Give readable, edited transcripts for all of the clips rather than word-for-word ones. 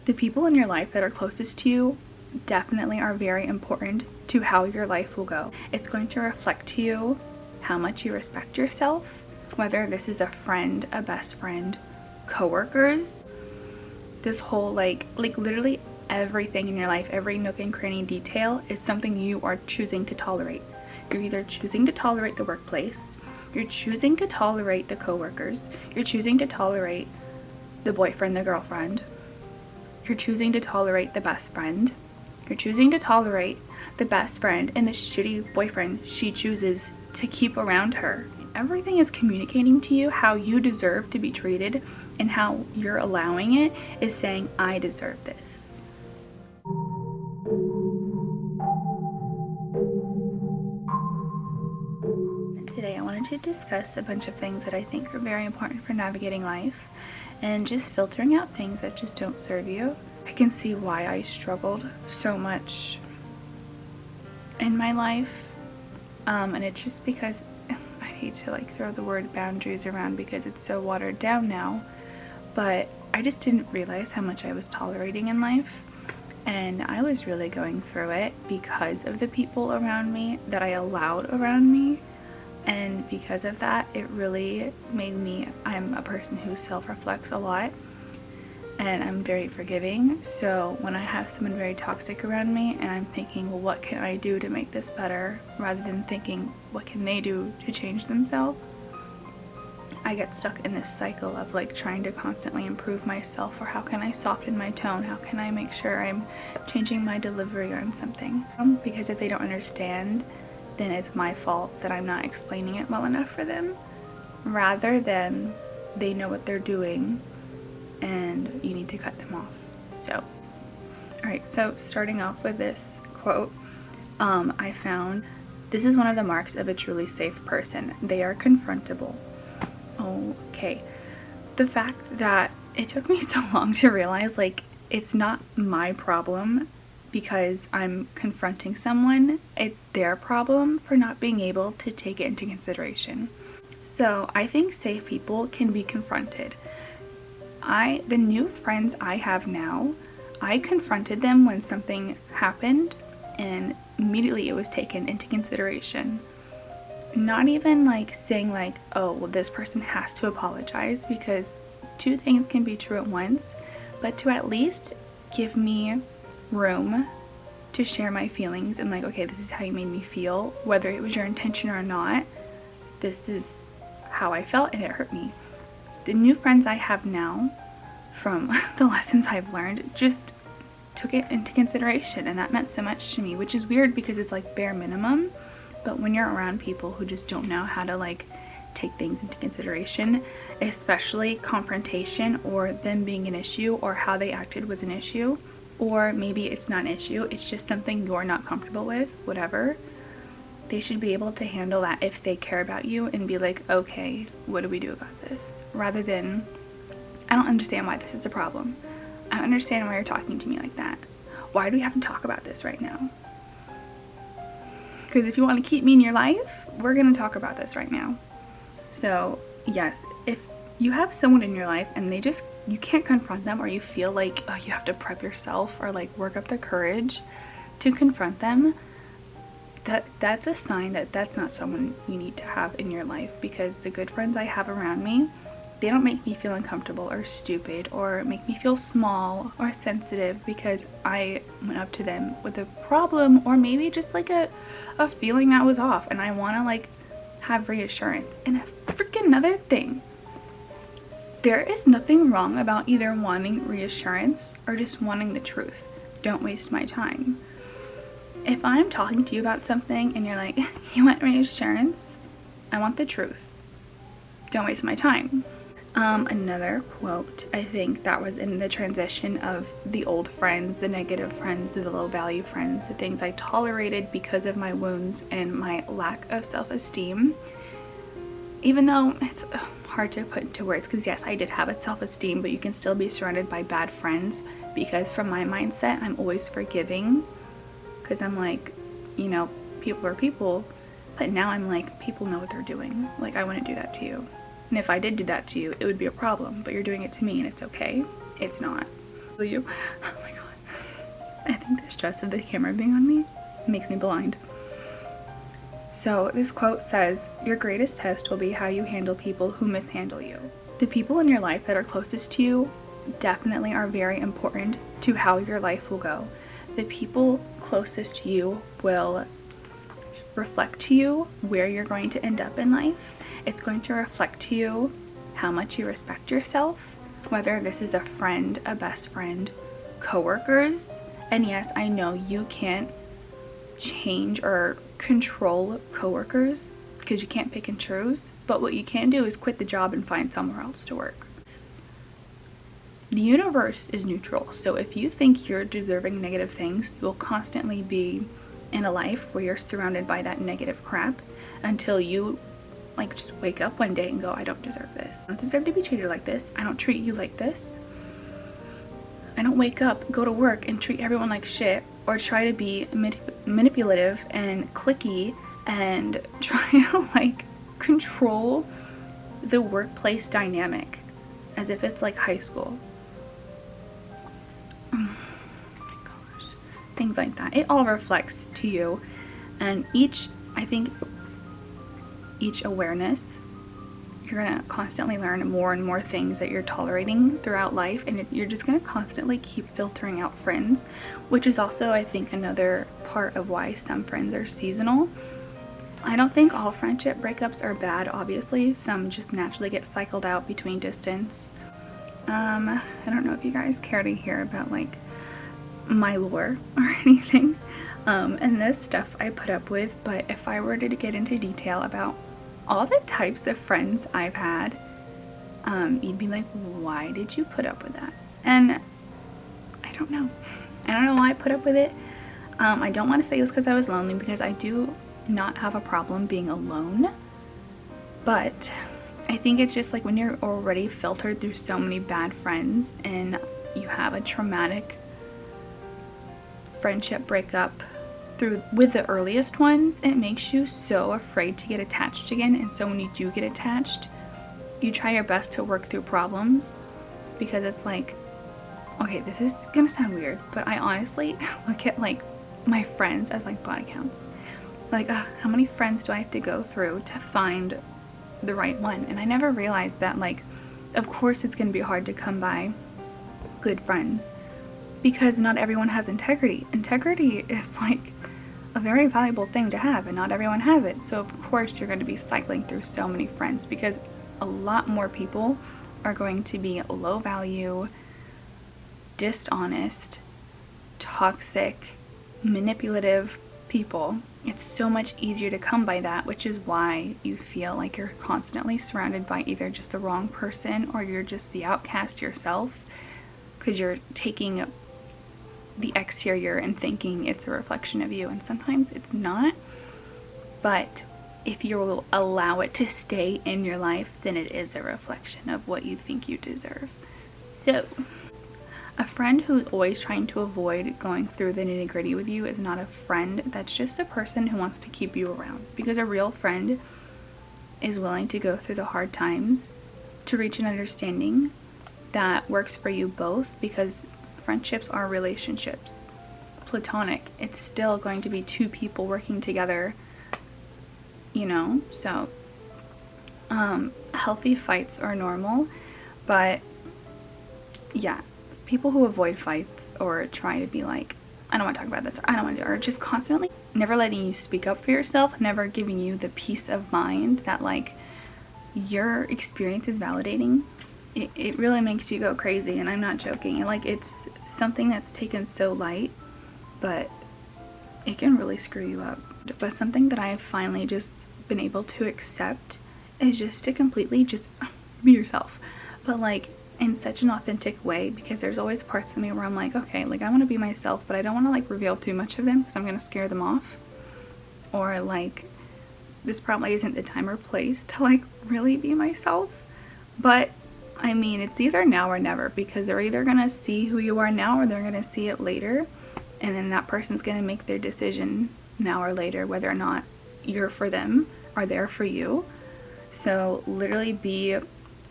The people in your life that are closest to you definitely are very important to how your life will go. It's going to reflect to you how much you respect yourself, whether this is a friend, a best friend, coworkers, this whole like literally everything in your life, every nook and cranny detail is something you are choosing to tolerate. You're either choosing to tolerate the workplace, you're choosing to tolerate the coworkers, you're choosing to tolerate the boyfriend, the girlfriend, you're choosing to tolerate the best friend, you're choosing to tolerate the best friend and the shitty boyfriend she chooses to keep around her. Everything is communicating to you how you deserve to be treated, and how you're allowing it is saying, I deserve this. Today I wanted to discuss a bunch of things that I think are very important for navigating life and just filtering out things that just don't serve you. I can see why I struggled so much in my life, and it's just because I hate to like throw the word boundaries around because it's so watered down now, but I just didn't realize how much I was tolerating in life, and I was really going through it because of the people around me that I allowed around me. And because of that, it really made me, I'm a person who self-reflects a lot and I'm very forgiving. So when I have someone very toxic around me and I'm thinking, well, what can I do to make this better, rather than thinking, what can they do to change themselves, I get stuck in this cycle of like trying to constantly improve myself, or how can I soften my tone, how can I make sure I'm changing my delivery on something. Because if they don't understand, then it's my fault that I'm not explaining it well enough for them, rather than they know what they're doing and you need to cut them off. So, alright, so starting off with this quote, I found, this is one of the marks of a truly safe person. They are confrontable. Okay, the fact that it took me so long to realize, like, it's not my problem because I'm confronting someone, it's their problem for not being able to take it into consideration. So I think safe people can be confronted. The new friends I have now, I confronted them when something happened and immediately it was taken into consideration. Not even like saying like, oh, well, this person has to apologize, because two things can be true at once, but to at least give me room to share my feelings and like, okay, this is how you made me feel, whether it was your intention or not, this is how I felt and it hurt me. The new friends I have now, from the lessons I've learned, just took it into consideration, and that meant so much to me, which is weird because it's like bare minimum, but when you're around people who just don't know how to like take things into consideration, especially confrontation or them being an issue or how they acted was an issue, or maybe it's not an issue, it's just something you're not comfortable with, whatever, they should be able to handle that if they care about you and be like, okay, what do we do about this? Rather than, I don't understand why this is a problem. I don't understand why you're talking to me like that. Why do we have to talk about this right now? Because if you want to keep me in your life, we're going to talk about this right now. So yes, if you have someone in your life and they just, you can't confront them, or you feel like, oh, you have to prep yourself or like work up the courage to confront them, that's a sign that that's not someone you need to have in your life. Because the good friends I have around me, they don't make me feel uncomfortable or stupid or make me feel small or sensitive because I went up to them with a problem, or maybe just like a feeling that was off and I want to like have reassurance. And a freaking another thing, there is nothing wrong about either wanting reassurance or just wanting the truth. Don't waste my time. If I'm talking to you about something and you're like, you want reassurance? I want the truth. Don't waste my time. Another quote, I think that was in the transition of the old friends, the negative friends, the low value friends, the things I tolerated because of my wounds and my lack of self-esteem. Even though it's hard to put into words, because yes, I did have a self-esteem, but you can still be surrounded by bad friends, because from my mindset, I'm always forgiving, because I'm like, you know, people are people, but now I'm like, people know what they're doing. Like, I wouldn't do that to you. And if I did do that to you, it would be a problem, but you're doing it to me and it's okay. It's not. You. Oh my god. I think the stress of the camera being on me makes me blind. So this quote says, "Your greatest test will be how you handle people who mishandle you." The people in your life that are closest to you definitely are very important to how your life will go. The people closest to you will reflect to you where you're going to end up in life. It's going to reflect to you how much you respect yourself, whether this is a friend, a best friend, coworkers. And yes, I know you can't change or control coworkers because you can't pick and choose, but what you can do is quit the job and find somewhere else to work. The universe is neutral, so if you think you're deserving negative things, you'll constantly be in a life where you're surrounded by that negative crap until you like just wake up one day and go, I don't deserve this. I don't deserve to be treated like this. I don't treat you like this. I don't wake up, go to work and treat everyone like shit, or try to be manipulative and cliquey and try to like control the workplace dynamic as if it's like high school. Oh my gosh. Things like that. It all reflects to you, and I think each awareness, you're gonna constantly learn more and more things that you're tolerating throughout life, and you're just gonna constantly keep filtering out friends, which is also, I think, another part of why some friends are seasonal. I don't think all friendship breakups are bad, obviously. Some just naturally get cycled out between distance. I don't know if you guys care to hear about like my lore or anything, and this stuff I put up with, but if I were to get into detail about all the types of friends I've had, you'd be like, why did you put up with that? And I don't know. I don't know why I put up with it. I don't want to say it was because I was lonely, because I do not have a problem being alone, but I think it's just like when you're already filtered through so many bad friends and you have a traumatic friendship breakup with the earliest ones, it makes you so afraid to get attached again. And so when you do get attached, you try your best to work through problems, because it's like, okay, this is gonna sound weird, but I honestly look at like my friends as like body counts. Like, how many friends do I have to go through to find the right one? And I never realized that, like, of course it's gonna be hard to come by good friends, because not everyone has integrity. Integrity is like a very valuable thing to have, and not everyone has it. So of course you're going to be cycling through so many friends, because a lot more people are going to be low value, dishonest, toxic, manipulative people. It's so much easier to come by that, which is why you feel like you're constantly surrounded by either just the wrong person or you're just the outcast yourself, because you're taking the exterior and thinking it's a reflection of you, and sometimes it's not. But if you will allow it to stay in your life, then it is a reflection of what you think you deserve. So a friend who's always trying to avoid going through the nitty-gritty with you is not a friend. That's just a person who wants to keep you around, because a real friend is willing to go through the hard times to reach an understanding that works for you both, because friendships are relationships. Platonic, it's still going to be two people working together, you know? So healthy fights are normal, but yeah, people who avoid fights or try to be like, I don't want to talk about this, or I don't want to do it, or just constantly never letting you speak up for yourself, never giving you the peace of mind that like your experience is validating, it really makes you go crazy. And I'm not joking. Like, it's something that's taken so light, but it can really screw you up. But something that I've finally just been able to accept is just to completely just be yourself, but like in such an authentic way, because there's always parts of me where I'm like, okay, like I want to be myself, but I don't want to like reveal too much of them because I'm gonna scare them off, or like this probably isn't the time or place to like really be myself. But I mean, it's either now or never, because they're either gonna see who you are now or they're gonna see it later, and then that person's gonna make their decision now or later whether or not you're for them or they're for you. So literally be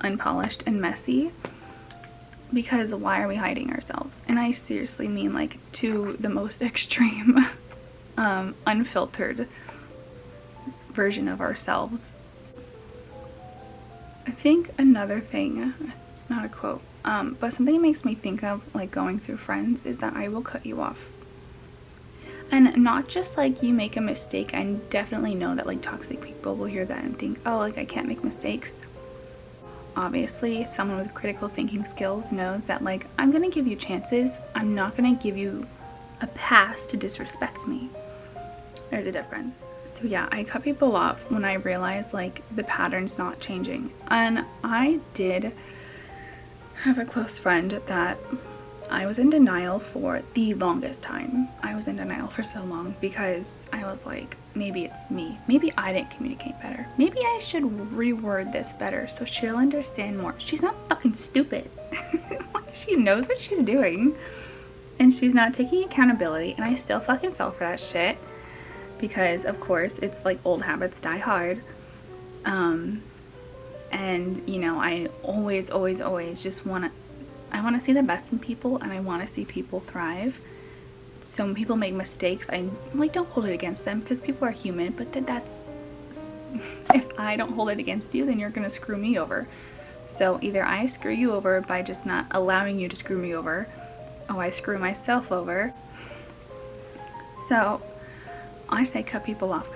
unpolished and messy, because why are we hiding ourselves? And I seriously mean like to the most extreme, unfiltered version of ourselves. I think another thing, it's not a quote, but something it makes me think of like going through friends is that I will cut you off. And not just like you make a mistake. I definitely know that like toxic people will hear that and think, oh, like I can't make mistakes. Obviously, someone with critical thinking skills knows that like I'm gonna give you chances. I'm not gonna give you a pass to disrespect me. There's a difference. So yeah, I cut people off when I realized like the pattern's not changing. And I did have a close friend that I was in denial for the longest time. I was in denial for so long because I was like, maybe it's me. Maybe I didn't communicate better. Maybe I should reword this better so she'll understand more. She's not fucking stupid. She knows what she's doing. And she's not taking accountability. And I still fucking fell for that shit. Because, of course, it's like old habits die hard. And, you know, I always just I want to see the best in people, and I want to see people thrive. So when people make mistakes, I like don't hold it against them because people are human, but that's if I don't hold it against you, then you're gonna screw me over. So either I screw you over by just not allowing you to screw me over, or I screw myself over. So I say cut people off,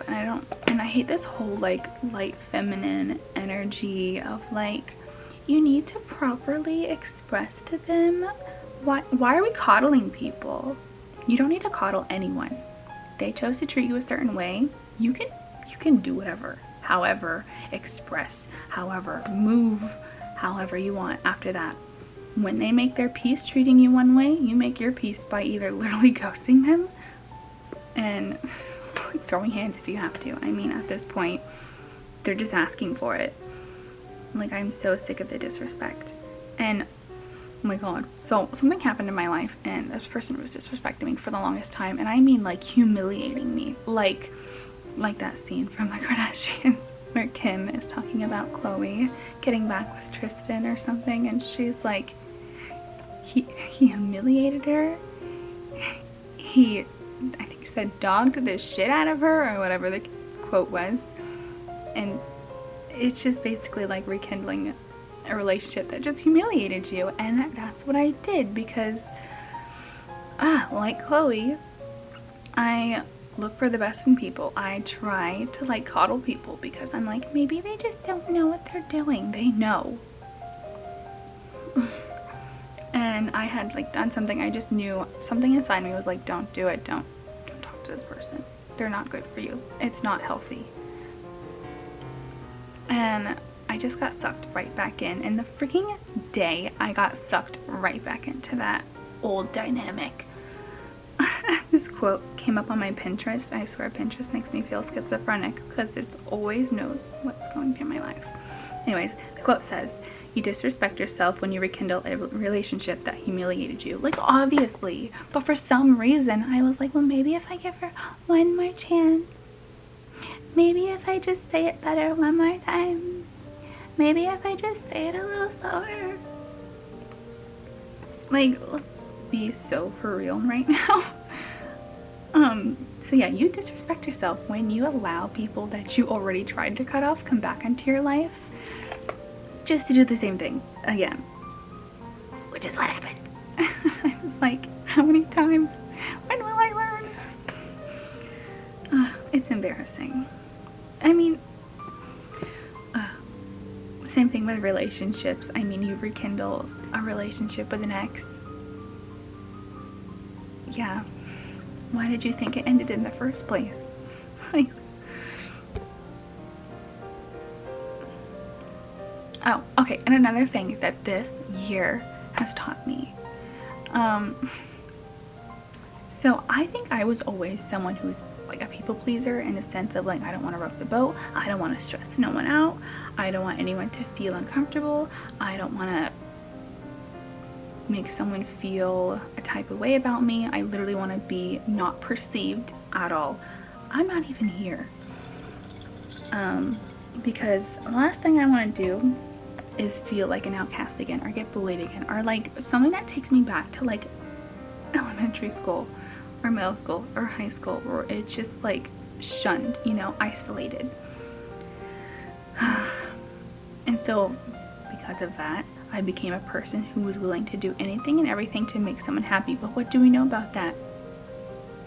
and I hate this whole like light feminine energy of like, you need to properly express to them. Why are we coddling people? You don't need to coddle anyone. They chose to treat you a certain way. You can do whatever, however, express, however, move, however you want after that. When they make their peace treating you one way, you make your peace by either literally ghosting them and throwing hands if you have to. I mean, at this point, they're just asking for it. Like, I'm so sick of the disrespect. And oh my god, so something happened in my life and this person was disrespecting me for the longest time, and I mean like humiliating me, like that scene from the Kardashians where Kim is talking about Khloe getting back with Tristan or something, and she's like, he humiliated her, he, I think, said dogged the shit out of her or whatever the quote was, and it's just basically like rekindling a relationship that just humiliated you. And that's what I did because like Khloe, I look for the best in people. I try to like coddle people because I'm like, maybe they just don't know what they're doing. They know. And I had like done something, I just knew something inside me was like, don't do it, don't talk to this person, they're not good for you, it's not healthy. And I just got sucked right back in. And the freaking day I got sucked right back into that old dynamic, this quote came up on my Pinterest. I swear Pinterest makes me feel schizophrenic because it always knows what's going through my life. Anyways, the quote says, you disrespect yourself when you rekindle a relationship that humiliated you. Like, obviously. But for some reason, I was like, well, maybe if I give her one more chance. Maybe if I just say it better one more time. Maybe if I just say it a little slower. Like, let's be so for real right now. So yeah, you disrespect yourself when you allow people that you already tried to cut off come back into your life just to do the same thing again. Which is what happened. I was like, how many times? When will I learn? It's embarrassing. I mean, same thing with relationships. I mean, you rekindle a relationship with an ex. Yeah. Why did you think it ended in the first place? Like, oh, okay. And another thing that this year has taught me. So I think I was always someone who's like a people pleaser in the sense of like, I don't want to rock the boat. I don't want to stress no one out. I don't want anyone to feel uncomfortable. I don't want to make someone feel a type of way about me. I literally want to be not perceived at all. I'm not even here. Because the last thing I want to do is feel like an outcast again, or get bullied again, or like something that takes me back to like elementary school or middle school or high school, where it's just like shunned, you know, isolated. And so because of that, I became a person who was willing to do anything and everything to make someone happy. But what do we know about that?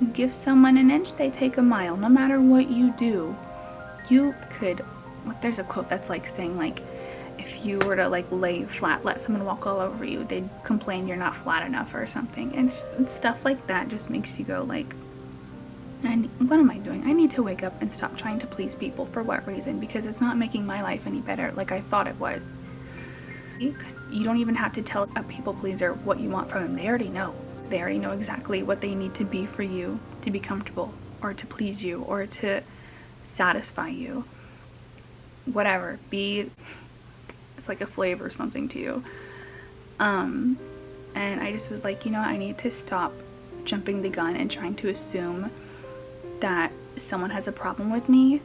You give someone an inch, they take a mile. No matter what you do, you could, there's a quote that's like saying like, if you were to like lay flat, let someone walk all over you, they'd complain you're not flat enough or something. And stuff like that just makes you go like, what am I doing? I need to wake up and stop trying to please people. For what reason? Because it's not making my life any better like I thought it was. Because you don't even have to tell a people pleaser what you want from them. They already know. They already know exactly what they need to be for you to be comfortable, or to please you, or to satisfy you. Whatever. It's like a slave or something to you. And I just was like, you know, I need to stop jumping the gun and trying to assume that someone has a problem with me.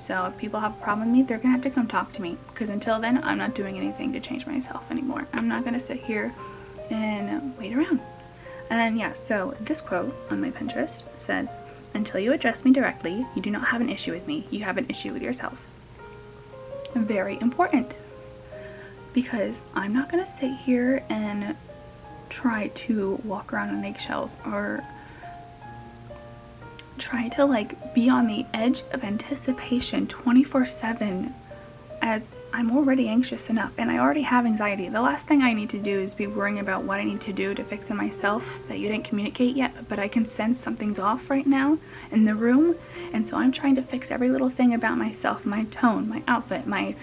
So if people have a problem with me, they're gonna have to come talk to me, because until then I'm not doing anything to change myself anymore. I'm not gonna sit here and wait around. And then yeah, so this quote on my Pinterest says, "Until you address me directly, you do not have an issue with me, you have an issue with yourself." Very important, because I'm not gonna sit here and try to walk around on eggshells, or try to like be on the edge of anticipation 24/7, as I'm already anxious enough and I already have anxiety. The last thing I need to do is be worrying about what I need to do to fix it myself that you didn't communicate yet, but I can sense something's off right now in the room. And so I'm trying to fix every little thing about myself, my tone, my outfit, my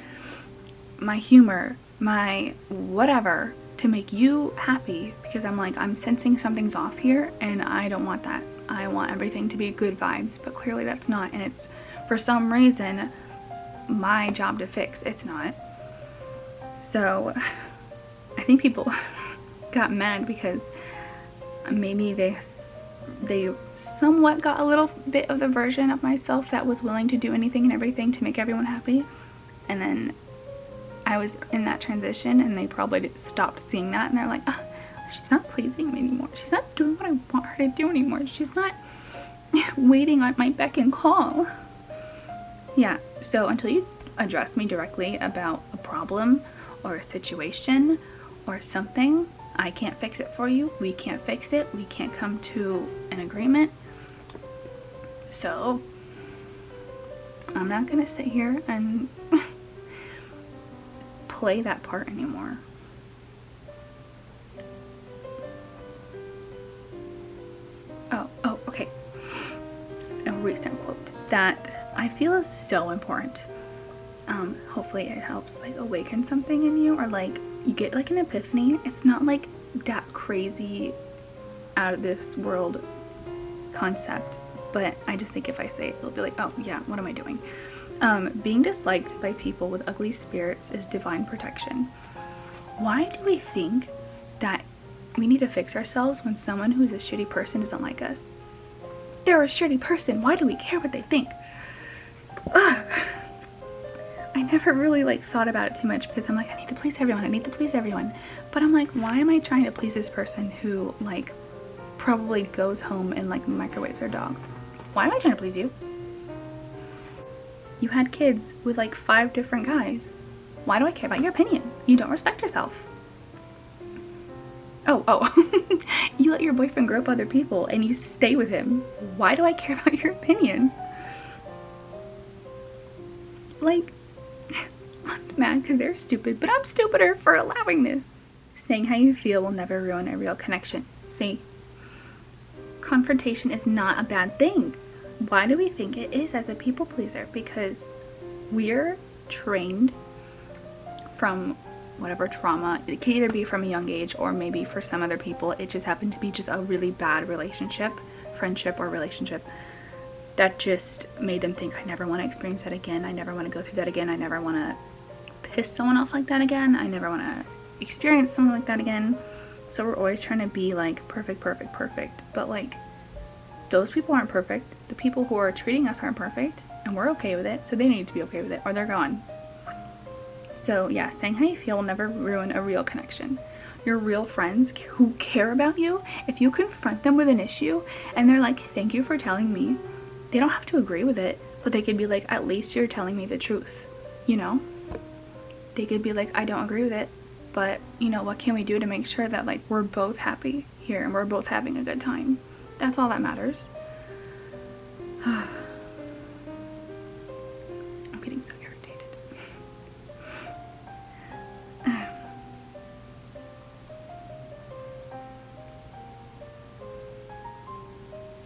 humor, my whatever, to make you happy, because I'm like, I'm sensing something's off here and I don't want that. I want everything to be good vibes, but clearly that's not, and it's for some reason my job to fix. It's not. So I think people got mad because maybe they somewhat got a little bit of the version of myself that was willing to do anything and everything to make everyone happy, and then I was in that transition and they probably stopped seeing that, and they're like, oh, she's not pleasing me anymore. She's not doing what I want her to do anymore. She's not waiting on my beck and call. Yeah, so until you address me directly about a problem or a situation or something, I can't fix it for you. We can't fix it. We can't come to an agreement. So I'm not gonna sit here and play that part anymore. Oh, okay. A recent quote that I feel is so important. Hopefully it helps like awaken something in you, or like you get like an epiphany. It's not like that crazy out of this world concept, but I just think if I say it, it'll be like, oh yeah, what am I doing? Being disliked by people with ugly spirits is divine protection. Why do we think that we need to fix ourselves when someone who's a shitty person doesn't like us? They're a shitty person. Why do we care what they think? Ugh. I never really like thought about it too much, because I'm like, I need to please everyone. I need to please everyone. But I'm like, why am I trying to please this person who like probably goes home and like microwaves their dog? Why am I trying to please you? You had kids with like 5 different guys. Why do I care about your opinion? You don't respect yourself. Oh, you let your boyfriend grope other people and you stay with him. Why do I care about your opinion? Like, I'm mad because they're stupid, but I'm stupider for allowing this. Saying how you feel will never ruin a real connection. See, confrontation is not a bad thing. Why do we think it is as a people pleaser? Because we're trained from whatever trauma. It can either be from a young age, or maybe for some other people it just happened to be just a really bad relationship, friendship or relationship, that just made them think, I never want to experience that again. I never want to go through that again. I never want to piss someone off like that again. I never want to experience something like that again. So we're always trying to be like perfect. But like, those people aren't perfect. The people who are treating us aren't perfect, and we're okay with it. So they need to be okay with it, or they're gone. So yeah, saying how you feel will never ruin a real connection. Your real friends who care about you, if you confront them with an issue and they're like, thank you for telling me, they don't have to agree with it, but they could be like, at least you're telling me the truth, you know? They could be like, I don't agree with it, but you know, what can we do to make sure that like we're both happy here and we're both having a good time? That's all that matters. I'm getting so irritated.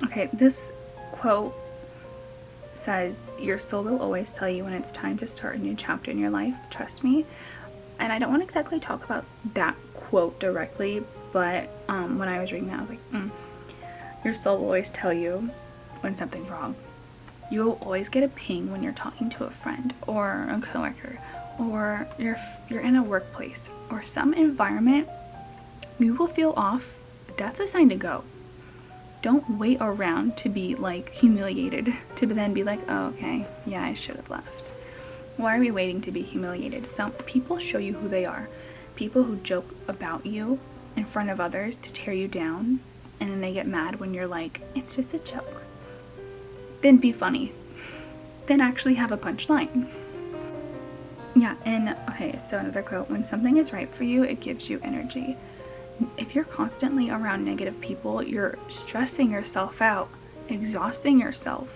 Okay, this quote says, your soul will always tell you when it's time to start a new chapter in your life, trust me. And I don't want to exactly talk about that quote directly, but when I was reading that, I was like, your soul will always tell you when something's wrong. You will always get a ping when you're talking to a friend or a coworker, or you're in a workplace or some environment. You will feel off. That's a sign to go. Don't wait around to be like humiliated, to then be like, oh, okay, yeah, I should have left. Why are we waiting to be humiliated? Some people show you who they are. People who joke about you in front of others to tear you down, and then they get mad when you're like, it's just a joke. Then be funny. Then actually have a punchline. Yeah, and okay, so another quote, when something is right for you, it gives you energy. If you're constantly around negative people, you're stressing yourself out, exhausting yourself,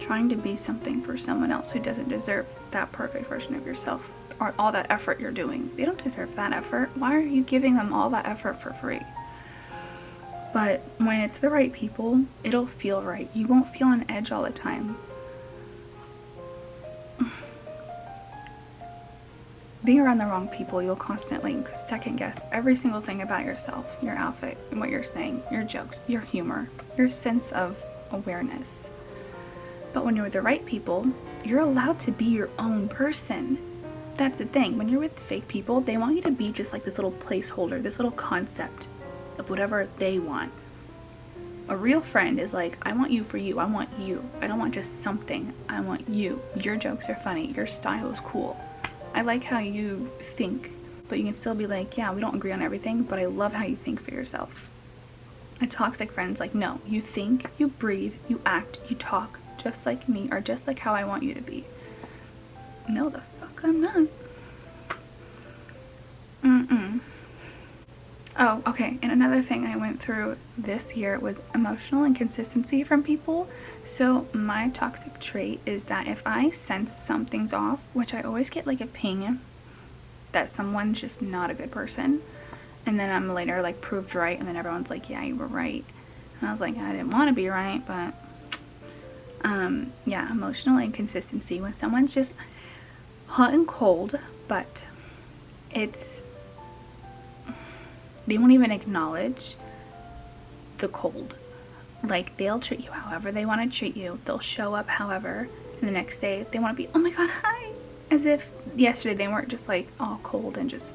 trying to be something for someone else who doesn't deserve that perfect version of yourself or all that effort you're doing. They don't deserve that effort. Why are you giving them all that effort for free? But when it's the right people, it'll feel right. You won't feel on edge all the time. Being around the wrong people, you'll constantly second guess every single thing about yourself, your outfit, and what you're saying, your jokes, your humor, your sense of awareness. But when you're with the right people, you're allowed to be your own person. That's the thing. When you're with fake people, they want you to be just like this little placeholder, this little concept of whatever they want. A real friend is like, I want you for you. I want you. I don't want just something. I want you. Your jokes are funny. Your style is cool. I like how you think, but you can still be like, yeah, we don't agree on everything, but I love how you think for yourself. A toxic friend's like, no, you think, you breathe, you act, you talk just like me, or just like how I want you to be. No, the fuck I'm not. Oh, okay, and another thing I went through this year was emotional inconsistency from people. So my toxic trait is that if I sense something's off, which I always get like a ping that someone's just not a good person, and then I'm later like proved right, and then everyone's like, yeah, you were right. And I was like, I didn't want to be right, but yeah, emotional inconsistency, when someone's just hot and cold, but they won't even acknowledge the cold. Like, they'll treat you however they want to treat you. They'll show up however, and the next day they want to be, oh my god, hi, as if yesterday they weren't just like all cold and just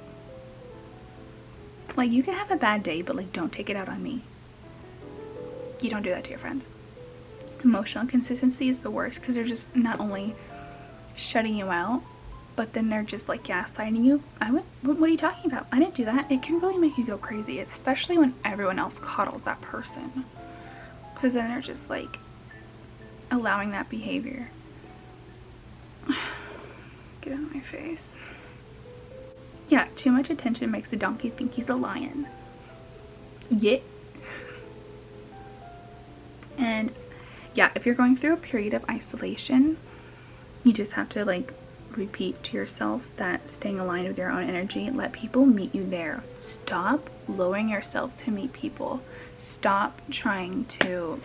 like, you can have a bad day, but like, don't take it out on me. You don't do that to your friends. Emotional inconsistency is the worst, because they're just not only shutting you out, but then they're just like gaslighting you. What are you talking about? I didn't do that. It can really make you go crazy, especially when everyone else coddles that person, because then they're just like allowing that behavior. Get out of my face. Yeah, too much attention makes a donkey think he's a lion. Yeah. And yeah, if you're going through a period of isolation, you just have to like repeat to yourself that staying aligned with your own energy, let people meet you there. Stop lowering yourself to meet people. Stop trying to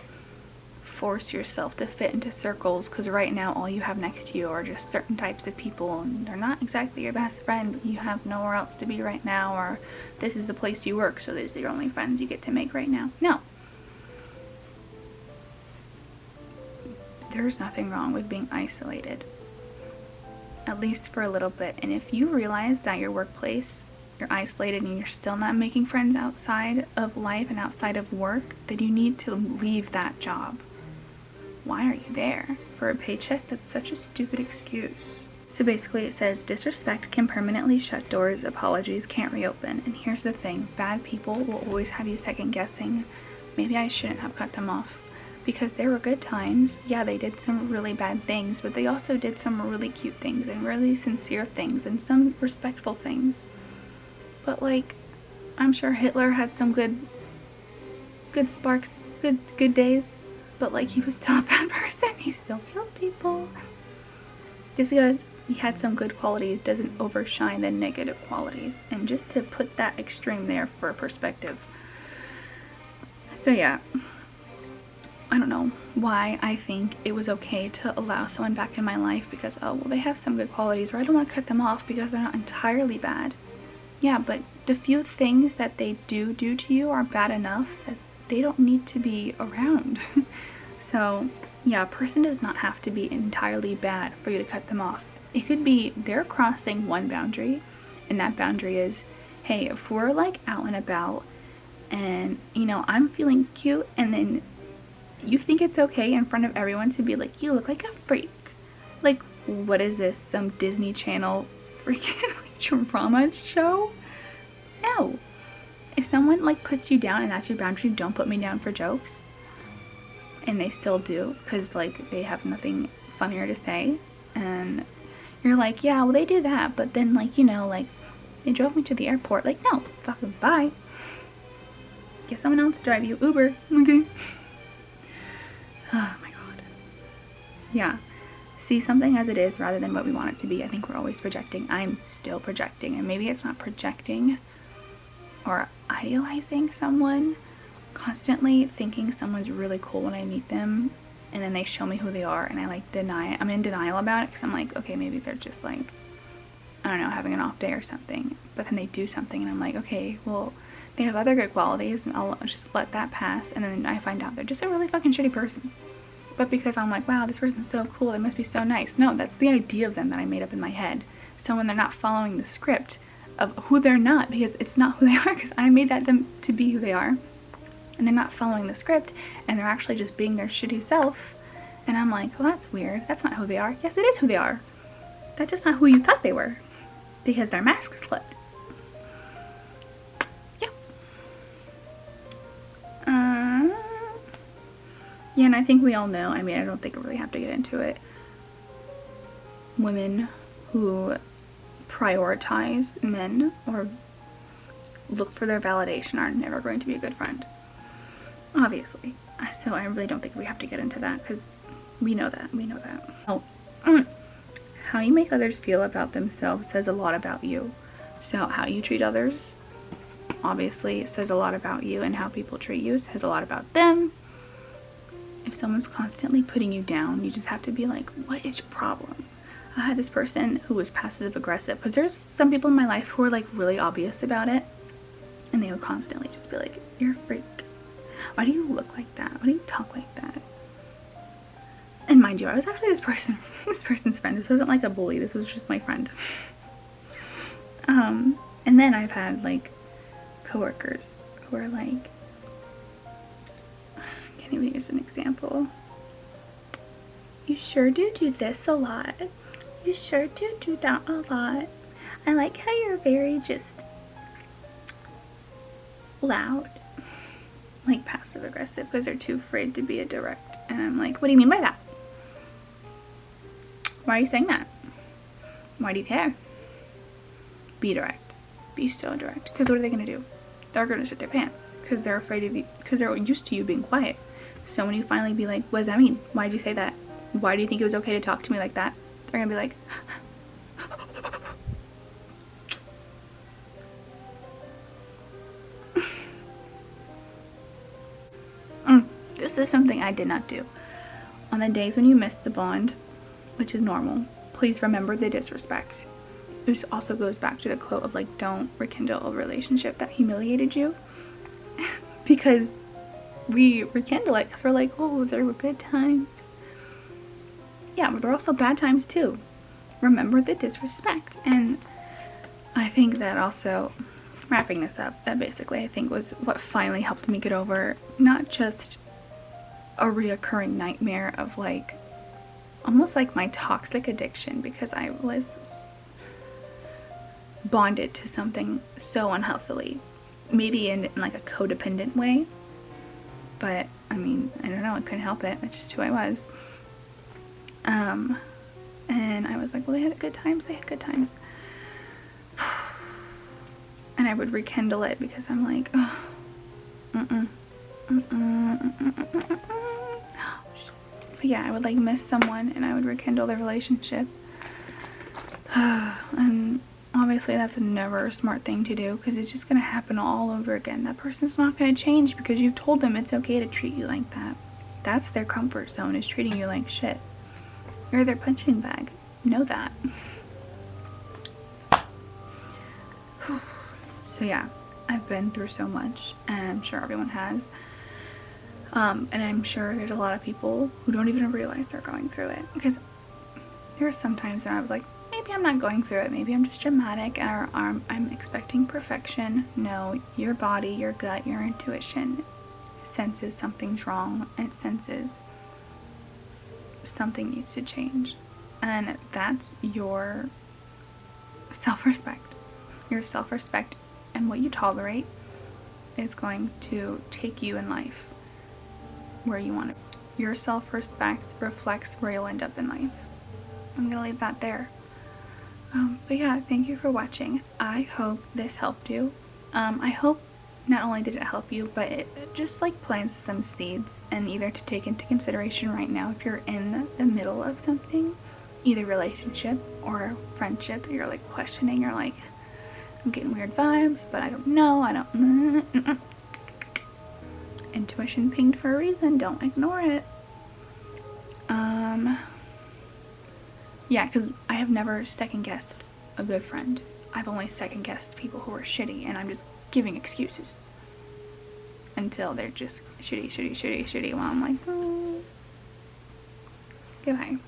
force yourself to fit into circles, because right now all you have next to you are just certain types of people, and they're not exactly your best friend, but you have nowhere else to be right now, or this is the place you work, so these are your only friends you get to make right now. No. There's nothing wrong with being isolated, at least for a little bit. And if you realize that your workplace, you're isolated and you're still not making friends outside of life and outside of work, then you need to leave that job. Why are you there? For a paycheck? That's such a stupid excuse. So basically it says, disrespect can permanently shut doors, apologies can't reopen. And here's the thing, bad people will always have you second guessing, maybe I shouldn't have cut them off. Because there were good times. Yeah, they did some really bad things, but they also did some really cute things and really sincere things and some respectful things. But like, I'm sure Hitler had some good sparks, good days, but like he was still a bad person. He still killed people. Just because he had some good qualities doesn't overshine the negative qualities. And just to put that extreme there for perspective. So yeah, I don't know why I think it was okay to allow someone back in my life because, oh, well, they have some good qualities, or I don't want to cut them off because they're not entirely bad. Yeah, but the few things that they do to you are bad enough that they don't need to be around. So, yeah, a person does not have to be entirely bad for you to cut them off. It could be they're crossing one boundary, and that boundary is, hey, if we're like out and about and, you know, I'm feeling cute and then you think it's okay in front of everyone to be like, you look like a freak. Like, what is this? Some Disney Channel freaking drama show? No. If someone like puts you down and that's your boundary, don't put me down for jokes. And they still do, because like they have nothing funnier to say. And you're like, yeah, well they do that, but then like, you know, like they drove me to the airport. Like, no, fucking bye. Get someone else to drive you. Uber. Okay. Oh my god. Yeah. See something as it is rather than what we want it to be. I think we're always projecting. I'm still projecting. And maybe it's not projecting or idealizing someone. Constantly thinking someone's really cool when I meet them. And then they show me who they are. And I like deny it. I'm in denial about it because I'm like, okay, maybe they're just like, I don't know, having an off day or something. But then they do something and I'm like, okay, well, they have other good qualities, and I'll just let that pass, and then I find out they're just a really fucking shitty person. But because I'm like, wow, this person's so cool, they must be so nice. No, that's the idea of them that I made up in my head. So when they're not following the script of who they're not, because it's not who they are, because I made them to be who they are, and they're not following the script, and they're actually just being their shitty self, and I'm like, well, that's weird. That's not who they are. Yes, it is who they are. That's just not who you thought they were, because their mask slipped. Yeah, and I think we all know, I mean, I don't think I really have to get into it. Women who prioritize men or look for their validation are never going to be a good friend. Obviously. So I really don't think we have to get into that because we know that. We know that. Oh, how you make others feel about themselves says a lot about you. So how you treat others, obviously, it says a lot about you, and how people treat you says a lot about them. If someone's constantly putting you down, you just have to be like, what is your problem? I had this person who was passive aggressive, because there's some people in my life who are like really obvious about it, and they would constantly just be like, you're a freak. Why do you look like that? Why do you talk like that? And mind you, I was actually this person's friend. This wasn't like a bully, this was just my friend. And then I've had like coworkers who are like, I can't even use an example. You sure do this a lot. You sure do that a lot. I like how you're very just loud. Like passive aggressive because they're too afraid to be a direct. And I'm like, what do you mean by that? Why are you saying that? Why do you care? Be direct. Be so direct. Because what are they going to do? They're going to shit their pants. Because they're afraid of you. Because they're used to you being quiet. So when you finally be like, what does that mean? Why did you say that? Why do you think it was okay to talk to me like that? They're going to be like, this is something I did not do. On the days when you miss the bond, which is normal, please remember the disrespect. This also goes back to the quote of like, don't rekindle a relationship that humiliated you. Because we rekindle it because we're like, oh, there were good times. Yeah, but there are also bad times too. Remember the disrespect. And I think that also, wrapping this up, that basically I think was what finally helped me get over not just a reoccurring nightmare of like almost like my toxic addiction, because I was bonded to something so unhealthily, maybe in like a codependent way, but I mean, I don't know, I couldn't help it, it's just who I was. And I was like, well, they had good times, and I would rekindle it because I'm like, oh, but yeah, I would like miss someone and I would rekindle the relationship. And obviously that's never a smart thing to do, because it's just gonna happen all over again. That person's not gonna change because you've told them it's okay to treat you like that. That's their comfort zone, is treating you like shit. You're their punching bag. Know that. So yeah, I've been through so much, and I'm sure everyone has. And I'm sure there's a lot of people who don't even realize they're going through it, because there are some times when I was like, maybe I'm not going through it, maybe I'm just dramatic, or I'm expecting perfection. No, your body, your gut, your intuition senses something's wrong. It senses something needs to change, and that's your self-respect. Your self-respect and what you tolerate is going to take you in life where you want to. Your self-respect reflects where you'll end up in life. I'm gonna leave that there. But yeah, thank you for watching. I hope this helped you. I hope not only did it help you, but it just like plants some seeds, and either to take into consideration right now if you're in the middle of something, either relationship or friendship, you're like questioning, you're like, I'm getting weird vibes, but I don't know, Intuition pinged for a reason, don't ignore it. Yeah, because I have never second-guessed a good friend. I've only second-guessed people who are shitty, and I'm just giving excuses until they're just shitty while I'm like, goodbye.